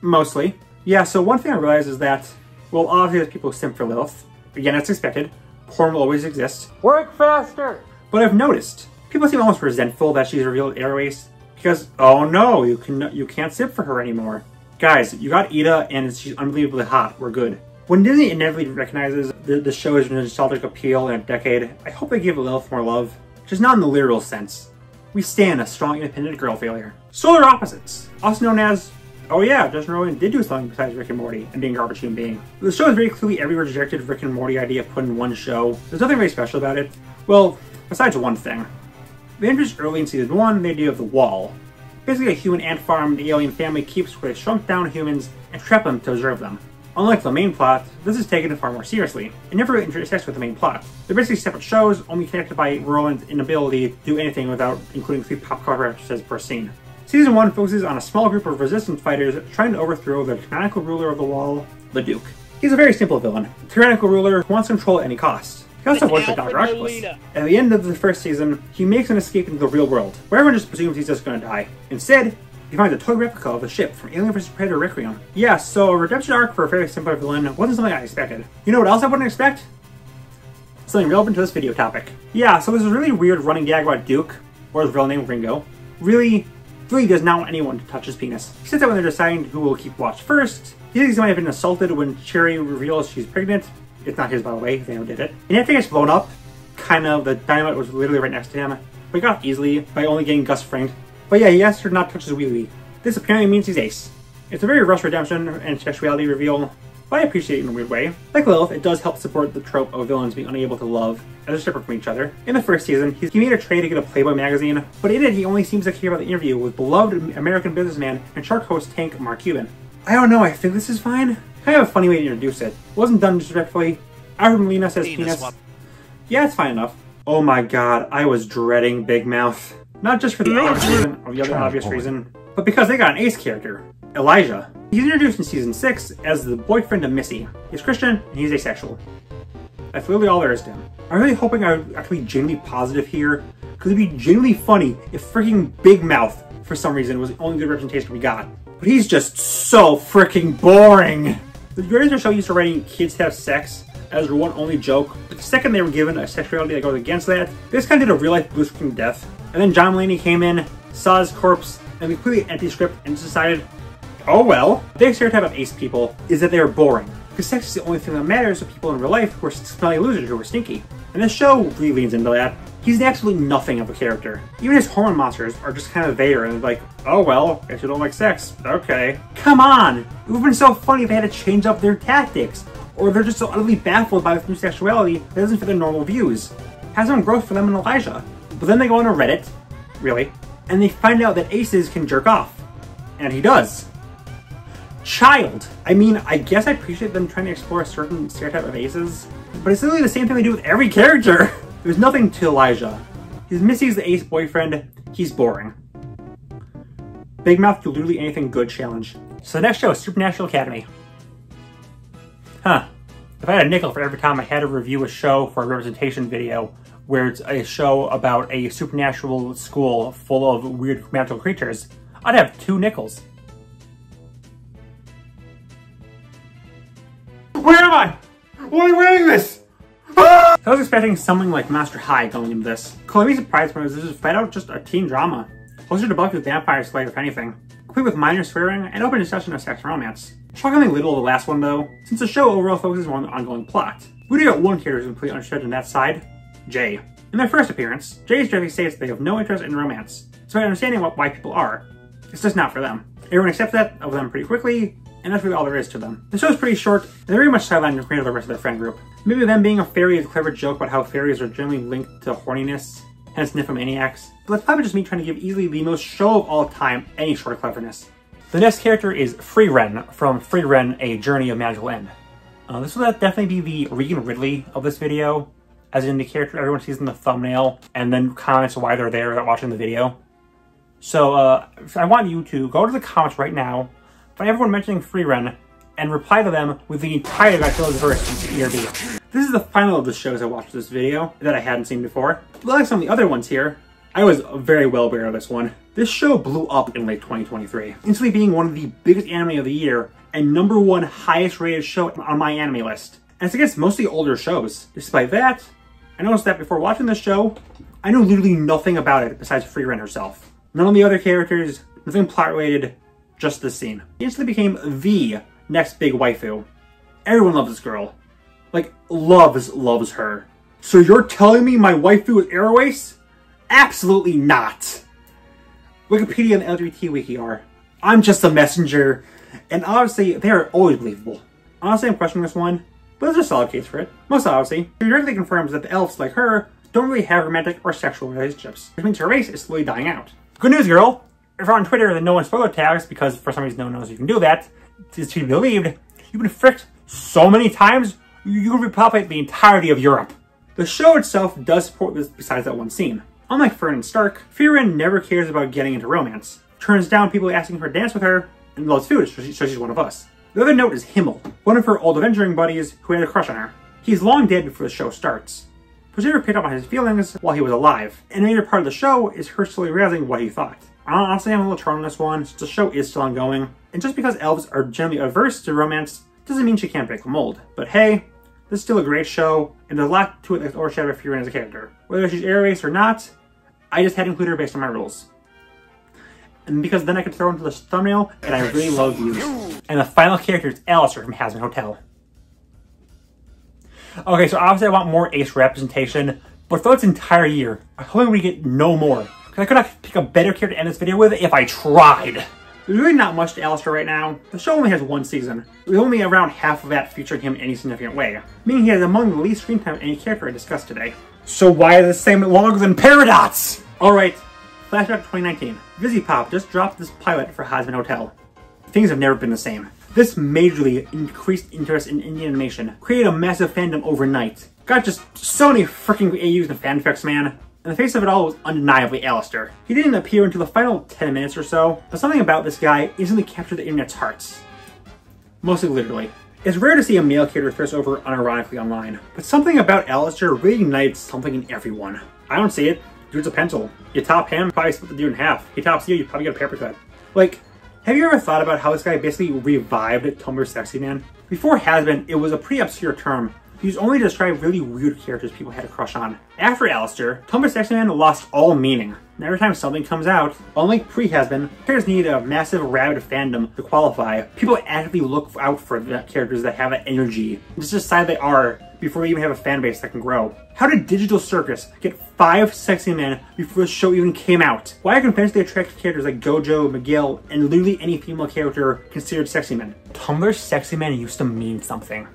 Mostly. Yeah, so one thing I realized is that, well, obviously there's people who simp for Lilith. Again, that's expected. Porn will always exist. Work faster! But I've noticed, people seem almost resentful that she's revealed Airways, because, oh no, you can't simp for her anymore. Guys, you got Ida and she's unbelievably hot, we're good. When Disney inevitably recognizes the show as an nostalgic appeal in a decade, I hope they give Lilith more love, just not in the literal sense. We stand a strong independent girl failure. Solar opposites, also known as, oh yeah, Justin Roiland did do something besides Rick and Morty and being a garbage human being. The show is very clearly every rejected Rick and Morty idea put in one show. There's nothing very special about it. Well, besides one thing. They introduced early in season 1 the idea of the Wall. Basically a human ant farm the alien family keeps where they shrunk down humans and trap them to observe them. Unlike the main plot, this is taken far more seriously. It never really intersects with the main plot. They're basically separate shows, only connected by Roland's inability to do anything without including 3 pop culture references per scene. Season 1 focuses on a small group of resistance fighters trying to overthrow the tyrannical ruler of the Wall, the Duke. He's a very simple villain, a tyrannical ruler who wants control at any cost. He also voiced by Dr. Octopus. At the end of the first season, he makes an escape into the real world, where everyone just presumes he's just gonna die. Instead, he finds a toy replica of the ship from Alien vs. Predator Requiem. Yeah, so a redemption arc for a very simpler villain wasn't something I expected. You know what else I wouldn't expect? Something relevant to this video topic. Yeah, so there's a really weird running gag about Duke, or his real name Ringo, really does not want anyone to touch his penis. He says that when they're deciding who will keep watch first, he thinks he might have been assaulted when Cherry reveals she's pregnant. It's not his, by the way, they did it. And after he gets blown up, the dynamite was literally right next to him, but he got off easily by only getting Gus framed. But yeah, he asked her not to touch his wee-wee. This apparently means he's ace. It's a very rushed redemption and sexuality reveal, but I appreciate it in a weird way. Like Lilith, it does help support the trope of villains being unable to love as they're separate from each other. In the first season, he made a trade to get a Playboy magazine, but in it he only seems to care about the interview with beloved American businessman and Shark host Tank Mark Cuban. I don't know, I think this is fine. Kind of a funny way to introduce it. Wasn't done disrespectfully. Alfred Molina says penis. Yeah, it's fine enough. Oh my god, I was dreading Big Mouth. Not just for the obvious reason, or the other obvious reason, but because they got an ace character, Elijah. He's introduced in season 6 as the boyfriend of Missy. He's Christian, and he's asexual. That's literally all there is to him. I'm really hoping I would actually be genuinely positive here, because it'd be genuinely funny if freaking Big Mouth, for some reason, was the only good representation we got. But he's just so freaking boring! The writers of the show used to writing kids have sex as their one only joke, but the second they were given a sexuality that goes against that, they just kind of did a real-life Bruce King death. And then John Mulaney came in, saw his corpse, and we completely empty script and decided, oh well. The big stereotype of ace people is that they are boring, because sex is the only thing that matters to people in real life who are smelly losers who are stinky. And this show really leans into that. He's absolutely nothing of a character. Even his hormone monsters are just kind of there and like, oh well, guess you don't like sex. Okay. Come on! It would have been so funny if they had to change up their tactics. Or they're just so utterly baffled by this new sexuality that doesn't fit their normal views. Has some growth for them in Elijah. But then they go on to Reddit, really, and they find out that aces can jerk off. And he does. Child. I mean, I guess I appreciate them trying to explore a certain stereotype of aces, but it's literally the same thing they do with every character. There's nothing to Elijah. Missy's the ace boyfriend. He's boring. Big Mouth do literally anything good challenge. So the next show is Supernatural Academy. Huh. If I had a nickel for every time I had to review a show for a representation video where it's a show about a supernatural school full of weird magical creatures, I'd have 2 nickels. Where am I? Why am I wearing this? Ah! I was expecting something like Monster High going into this. Chloe surprised me as this is flat out just a teen drama. Closer to Buffy the Vampire Slayer if anything. Complete with minor swearing and open discussion of sex and romance. Shockingly little of the last one though, since the show overall focuses more on the ongoing plot. We do get one character who's completely understood on that side, Jay. In their first appearance, Jay directly states they have no interest in romance, despite understanding why people are. It's just not for them. Everyone accepts that of them pretty quickly, and that's really all there is to them. The show is pretty short, and they're very much sidelined compared to the rest of their friend group. Maybe them being a fairy is a clever joke about how fairies are generally linked to horniness, hence nymphomaniacs, but that's probably just me trying to give easily the most show of all time any sort of cleverness. The next character is Frieren from Frieren, A Journey of Magical End. This will definitely be the Regan Ridley of this video, as in the character everyone sees in the thumbnail, and then comments why they're there without watching the video. So I want you to go to the comments right now, find everyone mentioning Frieren, and reply to them with the entire Godzilla's verse in ERB. This is the final of the shows I watched this video that I hadn't seen before. Like some of the other ones here, I was very well aware of this one. This show blew up in late 2023, instantly being one of the biggest anime of the year and #1 highest rated show on my anime list. And it's against mostly older shows. Despite that, I noticed that before watching this show, I knew literally nothing about it besides Frieren herself. None of the other characters, nothing plot related, just this scene. She instantly became the next big waifu. Everyone loves this girl. Like, loves her. So you're telling me my waifu is Aeroace? Absolutely not. Wikipedia and LGBT Wiki are. I'm just a messenger. And obviously, they are always believable. Honestly, I'm questioning this one, but there's a solid case for it. Most obviously, it directly confirms that the elves, like her, don't really have romantic or sexual relationships, which means her race is slowly dying out. Good news, girl! If you're on Twitter, then no one spoiler tags, because for some reason no one knows you can do that, it's to be believed, you've been fricked so many times, you could repopulate the entirety of Europe. The show itself does support this besides that one scene. Unlike Fern and Stark, Frieren never cares about getting into romance, turns down people asking her to dance with her, and loves food, so she's one of us. The other note is Himmel, one of her old adventuring buddies who had a crush on her. He's long dead before the show starts. was never picked up on his feelings while he was alive. And a major part of the show is her slowly realizing what he thought. Honestly, I'm a little torn on this one, since the show is still ongoing. And just because elves are generally averse to romance doesn't mean she can't break the mold. But hey, this is still a great show, and there's a lot to it that overshadows Fiorina as a character. Whether she's air race or not, I just had to include her based on my rules. And because then I could throw into the thumbnail, and I really love views. And the final character is Alistair from Hazbin Hotel. Okay, so obviously I want more Ace representation, but for this entire year, I'm hoping we get no more. Because I could not pick a better character to end this video with if I tried. There's really not much to Alistair right now. The show only has one season, with only around half of that featuring him in any significant way, meaning he has among the least screen time of any character I discussed today. So why are the same longer than Paradox? Alright, flashback to 2019. VisiPop just dropped this pilot for Hazbin Hotel. Things have never been the same. This majorly increased interest in Indian animation, created a massive fandom overnight. Got just so many freaking AUs and fanfics, man. And the face of it all was undeniably Alistair. He didn't appear until the final 10 minutes or so, but something about this guy instantly captured the internet's hearts. Mostly literally. It's rare to see a male character thrust over unironically online, but something about Alistair really ignites something in everyone. I don't see it. Dude's a pencil. You top him, probably split the dude in half. He tops you, you probably get a paper cut. Like, have you ever thought about how this guy basically revived Tumblr Sexy Man? Before Hazbin, it was a pretty obscure term, used only to describe really weird characters people had a crush on. After Alistair, Tumblr Sexy Man lost all meaning. And every time something comes out, unlike pre-Hazbin, characters need a massive rabid fandom to qualify. People actively look out for the characters that have that energy, and just decide they are before they even have a fan base that can grow. How did Digital Circus get 5 sexy men before the show even came out? Why are conventionally attractive characters like Gojo, Miguel, and literally any female character considered sexy men? Tumblr Sexy Man used to mean something.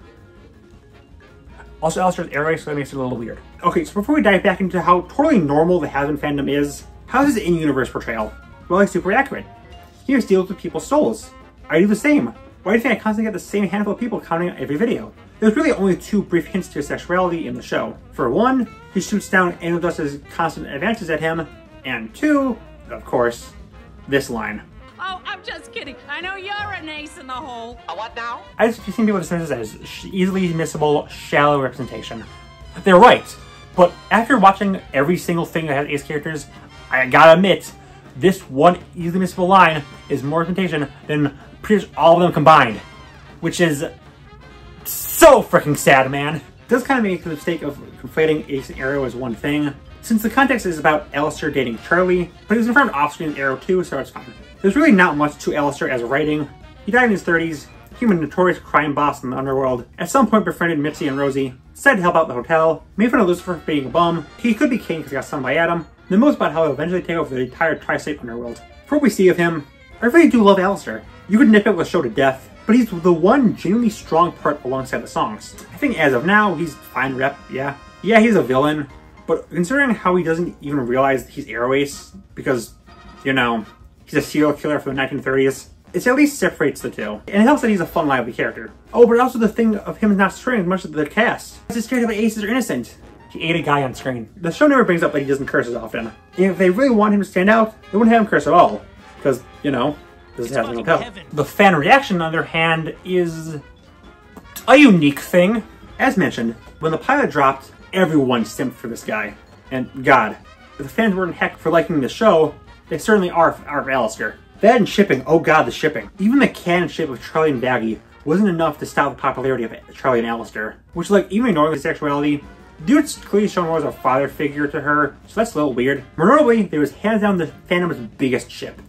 Also, Alistair's air race, so that makes it a little weird. Okay, so before we dive back into how totally normal the Hazbin fandom is, how is his in-universe portrayal? Well, he's super accurate. He just deals with people's souls. I do the same. Why do you think I constantly get the same handful of people commenting on every video? There's really only 2 brief hints to his sexuality in the show. For one, he shoots down Angel Dust's constant advances at him, and 2, of course, this line. Oh, I'm just kidding. I know you're an ace in the hole. A what now? I've seen people dismiss this as easily missable, shallow representation. They're right, but after watching every single thing that has Ace characters, I gotta admit, this one easily missable line is more representation than pretty much all of them combined. Which is so freaking sad, man. It does kind of make the mistake of conflating Ace and Arrow as one thing, since the context is about Alistair dating Charlie, but he was confirmed off-screen in Arrow too, so it's fine. There's really not much to Alistair as writing. He died in his 30s, became a notorious crime boss in the underworld, at some point befriended Mitzi and Rosie, decided to help out the hotel, made fun of Lucifer for being a bum, he could be king because he got summoned by Adam, then most about how he'll eventually take over the entire tri-state underworld. For what we see of him, I really do love Alistair. You could nitpick the show to death, but he's the one genuinely strong part alongside the songs. I think as of now, he's fine rep, yeah. Yeah, he's a villain, but considering how he doesn't even realize he's Arrow Ace, because, you know, he's a serial killer from the 1930s, it at least separates the two. And it helps that he's a fun, lively character. Oh, but also the thing of him not straying as much as the cast. He's scared that aces are innocent. He ate a guy on screen. The show never brings up that he doesn't curse as often. If they really want him to stand out, they wouldn't have him curse at all. Because, you know, this is Hazbin Hotel. The fan reaction, on the other hand, is a unique thing. As mentioned, when the pilot dropped, everyone simped for this guy. And God, if the fans weren't heck for liking the show, they certainly are for Alistair. That and shipping, oh God, the shipping. Even the canon ship of Charlie and Baggy wasn't enough to stop the popularity of Charlie and Alistair. Which, like, even ignoring his sexuality, dude's clearly shown more as a father figure to her, so that's a little weird. More notably, there was hands down the fandom's biggest ship,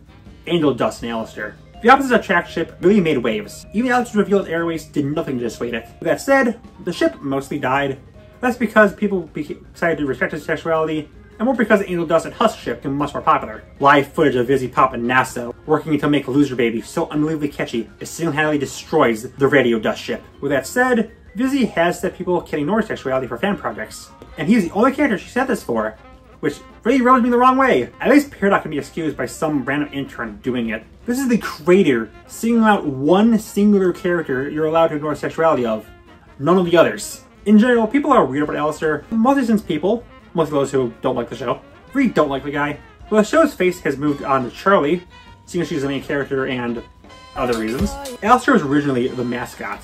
Angel Dust and Alistair. The opposite attract ship really made waves. Even Alistair's reveal at Airways did nothing to dissuade it. With that said, the ship mostly died. That's because people decided to respect his sexuality, and more because Angel Dust and Husk ship became much more popular. Live footage of VisiPop and NASA working to make Loser Baby so unbelievably catchy, it single-handedly destroys the Radio Dust ship. With that said, Visi has said people can ignore sexuality for fan projects, and he's the only character she said this for, which really rubs me the wrong way. At least Paradox can be excused by some random intern doing it. This is the creator singling out one singular character you're allowed to ignore sexuality of, none of the others. In general, people are weird about Alistair, mostly since people, mostly those who don't like the show, really don't like the guy. Well, the show's face has moved on to Charlie, seeing as she's the main character and other reasons. Alistair was originally the mascot.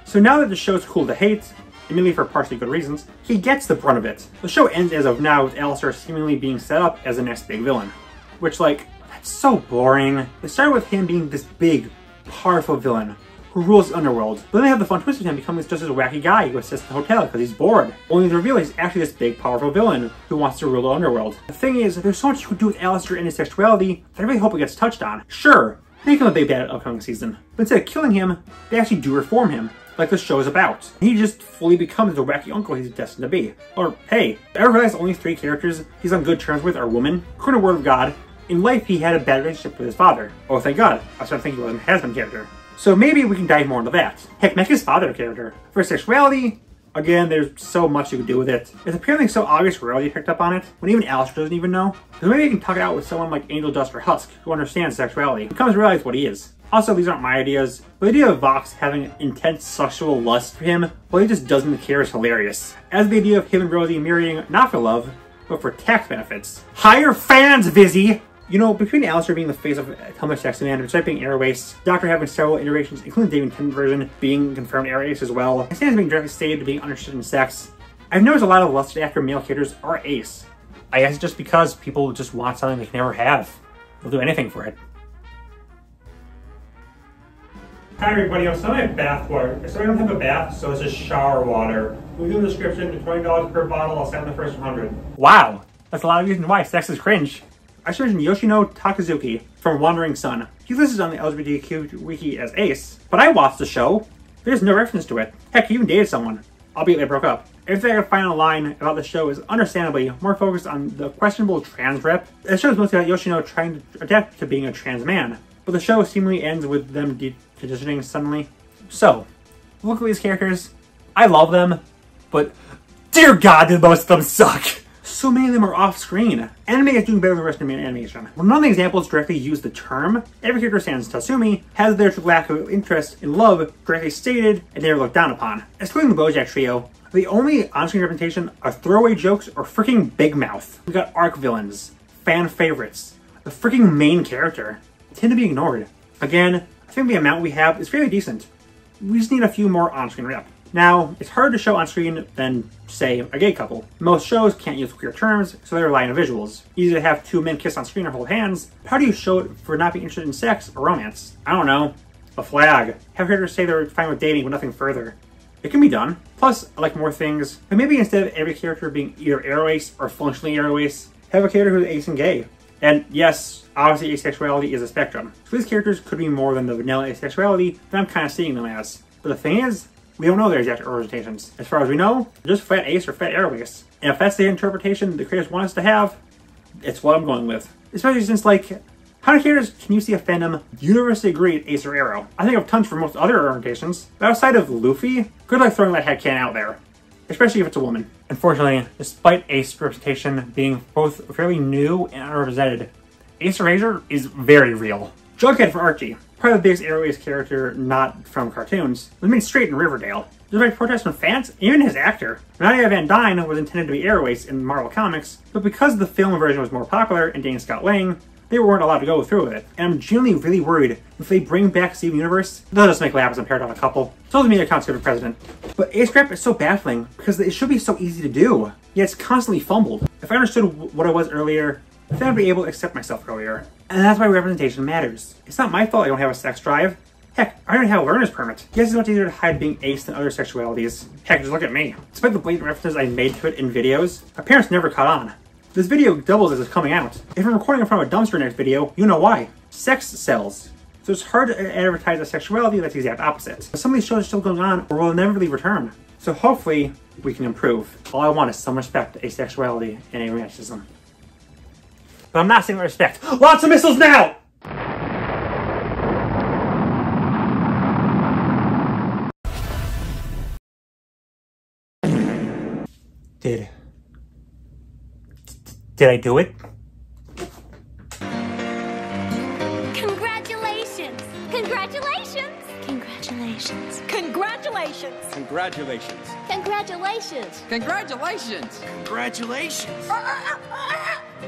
So now that the show's cool to hate, admittedly for partially good reasons, he gets the brunt of it. The show ends as of now with Alastor seemingly being set up as the next big villain. Which, like, that's so boring. It started with him being this big, powerful villain who rules the underworld. But then they have the fun twist of him becoming just this wacky guy who sits at the hotel because he's bored. Only to reveal he's actually this big, powerful villain who wants to rule the underworld. The thing is, there's so much you could do with Alastor and his sexuality that I really hope it gets touched on. Sure, make him a big bad upcoming season. But instead of killing him, they actually do reform him, like the show is about. He just fully becomes the wacky uncle he's destined to be. Or, hey, ever realize only 3 characters he's on good terms with are women? According to Word of God, in life he had a bad relationship with his father. Oh, thank God. I started thinking he was a has-been character. So maybe we can dive more into that. Heck, make his father a character. For sexuality, again, there's so much you could do with it. It's apparently so obvious Rarely picked up on it, when even Alastor doesn't even know. So maybe you can talk it out with someone like Angel Dust or Husk, who understands sexuality, who comes to realize what he is. Also, these aren't my ideas, but the idea of Vox having intense sexual lust for him while he just doesn't care is hilarious. As the idea of him and Rosie marrying not for love, but for tax benefits. Hire fans, Vizzy! You know, between Alastor being the face of Helmet Sexy Man, despite being Air Waste, Doctor having several iterations, including the David Tennant version being confirmed Air Ace as well, and Sans being directly stated to being uninterested in sex, I've noticed a lot of lusted after male characters are Ace. I guess it's just because people just want something they can never have. They'll do anything for it. Hi everybody, I'm selling my bath water. So I don't have a bath, so it's just shower water. Leave in the description, $20 per bottle, I'll sell the first 100. Wow, that's a lot of reasons why sex is cringe. I should mention Yoshino Takazuki from Wandering Sun. He listed on the LGBTQ wiki as Ace, but I watched the show. There's no reference to it. Heck, he even dated someone, albeit they broke up. Everything I could find online about the show is understandably more focused on the questionable trans rep. The show is mostly about Yoshino trying to adapt to being a trans man, but the show seemingly ends with them transitioning suddenly. So, look at these characters. I love them, but dear God, did most of them suck! So many of them are off-screen. Anime is doing better than the rest of animation. When none of the examples directly use the term, every character sans Tatsumi has their lack of interest in love directly stated and they're looked down upon. Excluding the Bojack trio, the only on-screen representation are throwaway jokes or freaking Big Mouth. We got arc villains, fan favorites, the freaking main character tend to be ignored. Again, I think the amount we have is fairly decent. We just need a few more on-screen rep. Now, it's harder to show on screen than, say, a gay couple. Most shows can't use queer terms, so they rely on visuals. Easy to have 2 men kiss on screen or hold hands, but how do you show it for not being interested in sex or romance? I don't know. A flag. Have characters say they're fine with dating but nothing further. It can be done. Plus, I like more things. But maybe instead of every character being either air-ace or functionally air-ace, have a character who's ace and gay. And yes, obviously asexuality is a spectrum. So these characters could be more than the vanilla asexuality that I'm kind of seeing them as. But the thing is, we don't know their exact representations. As far as we know, they're just fat ace or fat air-ace. And if that's the interpretation the creators want us to have, it's what I'm going with. Especially since, like, how many characters can you see a fandom universally agree at ace or arrow? I think of tons for most other orientations, but outside of Luffy, good luck throwing that headcanon out there. Especially if it's a woman. Unfortunately, despite ace representation being both fairly new and unrepresented, Ace Erasure is very real. Jughead for Archie, probably the biggest air-ace character not from cartoons, was made straight in Riverdale. Despite protests from fans, even his actor. Nadia Van Dyne was intended to be air-ace in Marvel Comics, but because the film version was more popular and Dane Scott Lang, they weren't allowed to go through with it. And I'm genuinely really worried if they bring back Steven Universe, they'll just make Lapis and Paradox a couple. So me their concept of president. But ace rep is so baffling because it should be so easy to do, yet it's constantly fumbled. If I understood what I was earlier, then I'd be able to accept myself earlier. And that's why representation matters. It's not my fault I don't have a sex drive. Heck, I don't have a learner's permit. Yes, it's much easier to hide being ace than other sexualities. Heck, just look at me. Despite the blatant references I made to it in videos, my parents never caught on. This video doubles as it's coming out. If I'm recording in front of a dumpster next video, you know why. Sex sells. So it's hard to advertise a sexuality that's the exact opposite. But some of these shows are still going on or will inevitably return. So hopefully, we can improve. All I want is some respect to asexuality and aromanticism. But I'm not saying respect. Lots of missiles now! Did I do it? Congratulations! Congratulations! Congratulations! Congratulations! Congratulations. Congratulations! Congratulations!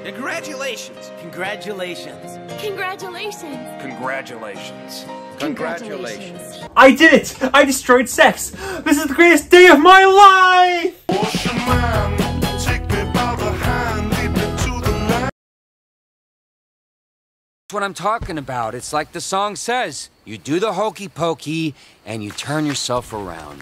Congratulations. Congratulations. Congratulations! Congratulations! Congratulations. Congratulations. I did it! I destroyed sex! This is the greatest day of my life! That's what I'm talking about. It's like the song says. You do the hokey pokey and you turn yourself around.